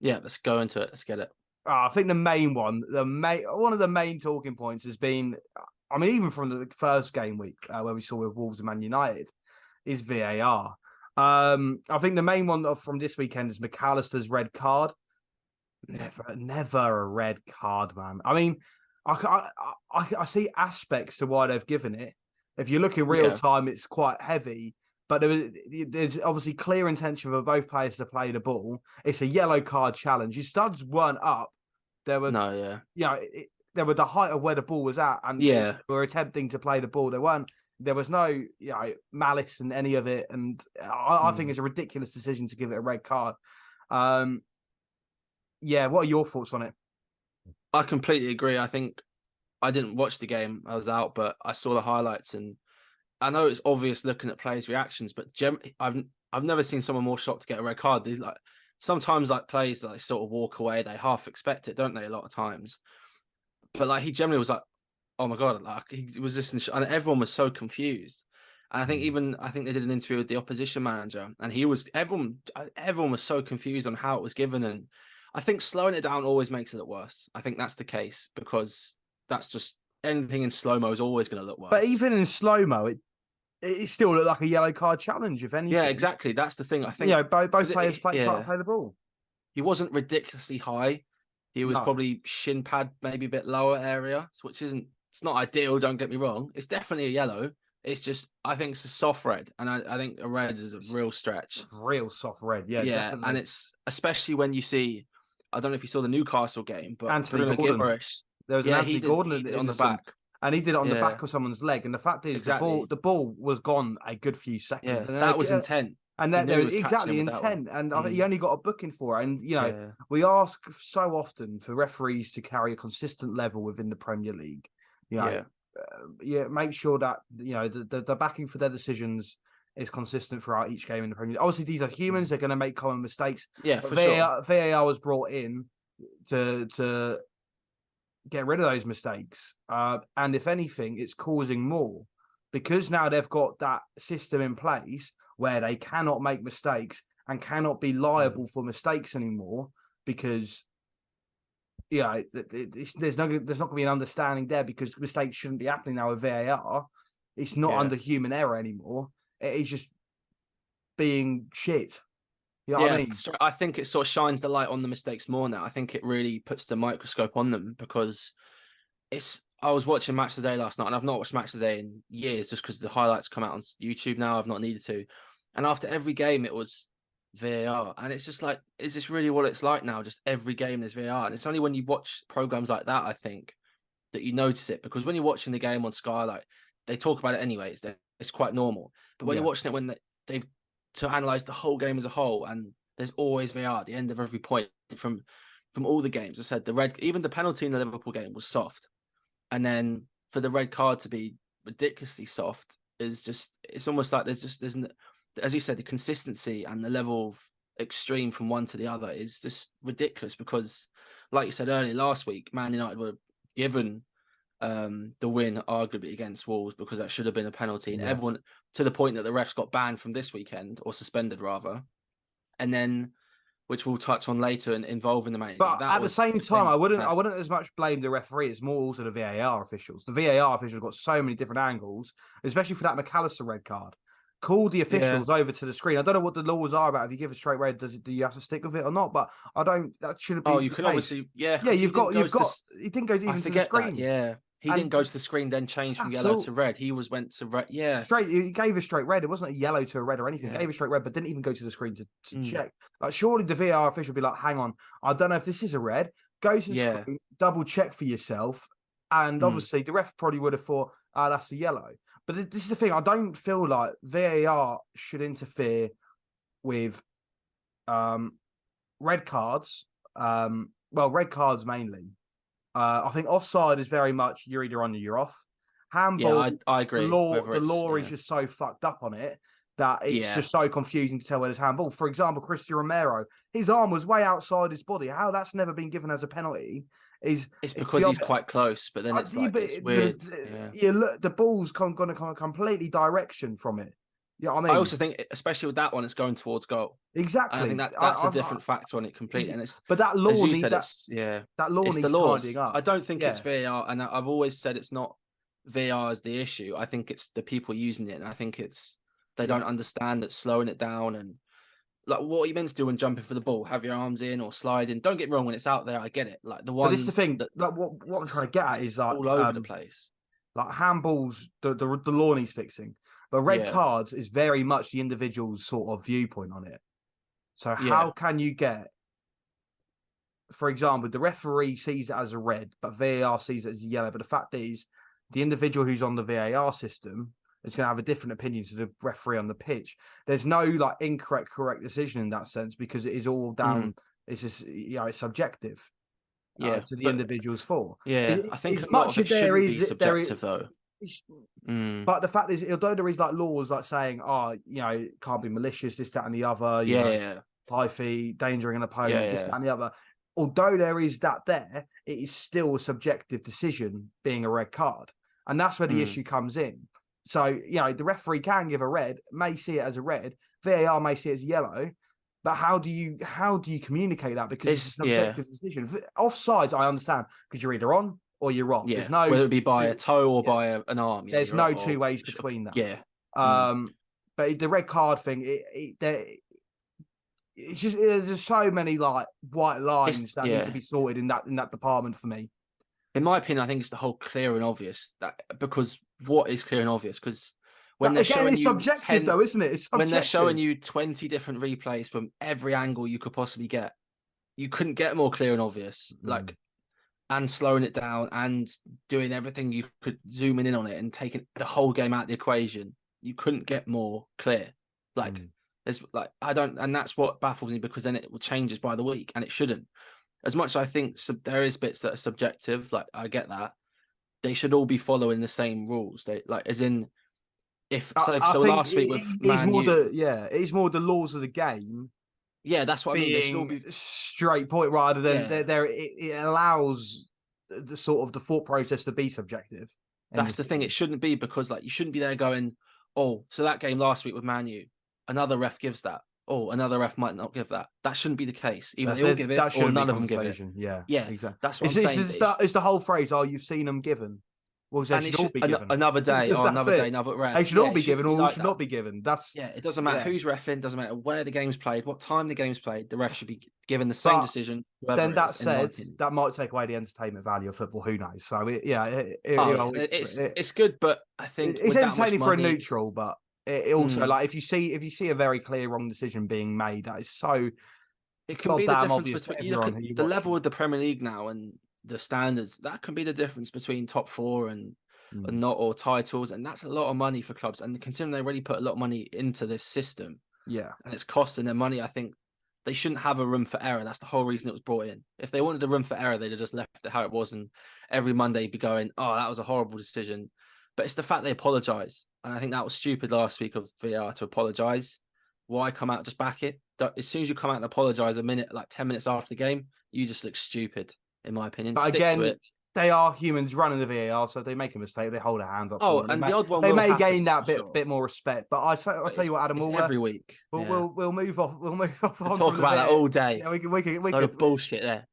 Yeah, let's go into it. Let's get it. I think the main one, one of the main talking points has been, I mean, even from the first game week where we saw with Wolves and Man United, is VAR. I think the main one from this weekend is McAllister's red card. Never a red card, man. I mean, I see aspects to why they've given it. If you look in real time, it's quite heavy. But there's obviously clear intention for both players to play the ball. It's a yellow card challenge. Your studs weren't up. They were, they were the height of where the ball was at, and they were attempting to play the ball. There was no malice in any of it, and I think it's a ridiculous decision to give it a red card. What are your thoughts on it? I completely agree. I think I didn't watch the game. I was out, but I saw the highlights, and I know it's obvious looking at players' reactions, but I've never seen someone more shocked to get a red card. These sometimes players sort of walk away, they half expect it, don't they? A lot of times, but he generally was like, "Oh my god!" He was just, and everyone was so confused. And I think they did an interview with the opposition manager, and everyone was so confused on how it was given, and I think slowing it down always makes it look worse. I think that's the case because that's just anything in slow-mo is always going to look worse. But even in slow-mo, it still looked like a yellow card challenge, if anything. Yeah, exactly. That's the thing. I think both players tried to play the ball. He wasn't ridiculously high. He was probably shin pad, maybe a bit lower area, which it's not ideal, don't get me wrong. It's definitely a yellow. It's just, I think it's a soft red, and I think a red is a real stretch. Real soft red, yeah, definitely. And it's especially when you see, I don't know if you saw the Newcastle game, but Anthony Gordon. There was an Anthony Gordon on the back. And he did it on the back of someone's leg. And the fact is, the ball was gone a good few seconds. Yeah, that was intent. And there was exactly intent. And I think he only got a booking for it. And, we ask so often for referees to carry a consistent level within the Premier League. Make sure that, the backing for their decisions is consistent throughout each game in the Premier League. Obviously, these are humans. They're going to make common mistakes. Yeah, for sure. VAR was brought in to get rid of those mistakes. And if anything, it's causing more because now they've got that system in place where they cannot make mistakes and cannot be liable for mistakes anymore because, there's not going to be an understanding there because mistakes shouldn't be happening now with VAR. It's not under human error anymore. It is just being shit. You know what I mean? I think it sort of shines the light on the mistakes more now. I think it really puts the microscope on them because I was watching Match of the Day last night, and I've not watched Match of the Day in years just because the highlights come out on YouTube now. I've not needed to. And after every game, it was VAR. And it's just like, is this really what it's like now? Just every game there's VAR. And it's only when you watch programs like that, I think, that you notice it. Because when you're watching the game on Sky, they talk about it anyways. It's quite normal. But when you're watching it when they've to analyze the whole game as a whole, and there's always VAR at the end of every point from all the games. I said even the penalty in the Liverpool game was soft, and then for the red card to be ridiculously soft is just, it's almost like there's as you said, the consistency and the level of extreme from one to the other is just ridiculous because, like you said earlier last week, Man United were given the win arguably against Wolves because that should have been a penalty, and everyone, to the point that the refs got banned from this weekend, or suspended rather, and then, which we'll touch on later, and involving the Man. But at the same time, I wouldn't as much blame the referee. It's more also the VAR officials. The VAR officials got so many different angles, especially for that McAllister red card. Call the officials over to the screen. I don't know what the laws are about. If you give a straight red, do you have to stick with it or not? But I don't. That shouldn't be. Oh, you can obviously, You've got. He didn't go even to the screen. He didn't go to the screen, then change from yellow to red. He went to red. Yeah, straight. He gave a straight red. It wasn't a yellow to a red or anything. He gave a straight red, but didn't even go to the screen to check. Like, surely the VAR official would be like, "Hang on, I don't know if this is a red. Go to the screen, double check for yourself." And obviously, the ref probably would have thought, that's a yellow. But this is the thing. I don't feel like VAR should interfere with red cards. Red cards mainly. I think offside is very much you're either on or you're off. Handball, I agree. The law is just so fucked up on it that it's just so confusing to tell where there's handball. For example, Christian Romero, his arm was way outside his body. How that's never been given as a penalty is it's because he's quite close, but then it's weird. Look, the ball's going to come completely direction from it. Yeah, I I mean, also think, especially with that one, it's going towards goal. And I think exactly. that's a different factor on it completely. And it's, But that as law you need said, that it's yeah, that law it's the needs tidying laws. I up. don't think it's Yeah. VAR, and I've always said it's not VAR is the issue. I think it's the people using it, and I think it's they Yeah. don't understand that slowing it down and like what are you meant to do when jumping for the ball? Have your arms in or sliding? Don't get me wrong, when it's out there, I get it. Like the But this is the one thing. that Like what I'm trying to get at it's is just all over the place. like handballs, the law needs fixing. But red Yeah, cards is very much the individual's sort of viewpoint on it. So yeah, how can you get, for example, the referee sees it as a red, but VAR sees it as a yellow. But the fact is, the individual who's on the VAR system is going to have a different opinion to the referee on the pitch. There's no like incorrect, correct decision in that sense because it is all mm, down. It's just it's subjective yeah. to the But individuals for. yeah, I think As a lot much of as it shouldn't be subjective though. is, Mm, but the fact is, although there is like laws like saying, oh, can't be malicious, this, that, and the other, yeah, yeah, high fee, endangering an yeah, opponent, this, that, yeah. and the other. Although there is that there, it is still a subjective decision being a red card. And that's where the Mm. issue comes in. So, the referee can give a red, may see it as a red, VAR may see it as yellow, but how do you communicate that? Because it's a Yeah, subjective decision. Offsides, I understand, because you're either on or you're off. yeah. Whether it be by a toe or by an arm, yeah, There's you're no or two ways between that. yeah. Mm. But the red card thing, it's just there's just so many like white lines that need to Yeah. be sorted in that department for me. In my opinion, I think it's the whole clear and obvious that because what is clear and obvious? Because when That, they're again, showing it's you subjective 10, though, isn't it? It's when they're showing subjective. you 20 different replays from every angle you could possibly get, you couldn't get more clear and obvious. Like and slowing it down and doing everything you could zooming in on it and taking the whole game out of the equation. You couldn't get more clear. Like there's like I don't, and that's what baffles me because then it changes by the week and it shouldn't. As much as I think there is bits that are subjective, like I get that, they should all be following the same rules. They like as in if I so think last week with it's Man more U, it's more the laws of the game yeah, that's what I mean. They should all being be straight point rather than yeah. it allows the sort of the thought process to be subjective. That's the thing. It shouldn't be because like you shouldn't be there going, oh, so that game last week with Man U, another ref gives that. Oh, another ref might not give that. That shouldn't be the case. Either they all give it That or shouldn't be none of them give it. conversation. Yeah, Yeah, exactly. that's what I'm saying. It's the whole phrase. Oh, you've seen them given. Well, they And it should all should be given. another day or That's another day, it. another They ref. should Yeah, all it be shouldn't given be or like should that. not be given. That's Yeah, it doesn't matter yeah. who's reffing, doesn't matter where the game's played, what time the game's played. The ref should be given the same But decision, whoever then it that is, in my said, opinion. that might take away the entertainment value of football. Who knows? So Oh yeah, it's good, but I think it's with that much entertaining for a money, neutral, but it also mm, like if you see a very clear wrong decision being made, that is so it can be the goddamn difference obvious between to you look everyone at who you the watch. level of the Premier League now and the standards. That can be the difference between top four and not or titles, and that's a lot of money for clubs. And considering they already put a lot of money into this system, Yeah. and it's costing them money, I think they shouldn't have a room for error. That's the whole reason it was brought in. If they wanted a room for error, they'd have just left it how it was, and every Monday be going, "Oh, that was a horrible decision." But it's the fact they apologise, and I think that was stupid last week of VR to apologise. Why come out just back it? As soon as you come out and apologise a minute, like 10 minutes after the game, you just look stupid, in my opinion. But Stick to again, it. they are humans running the VAR, so if they make a mistake, they hold their hands up for Oh, them. and the odd one They will may happen gain that for sure. bit more respect. But I'll But tell you what, Adam, it's every week. we'll Yeah. move off. We'll move off We'll on talk from the about that VAR. all day. Yeah, we Load could of bullshit there.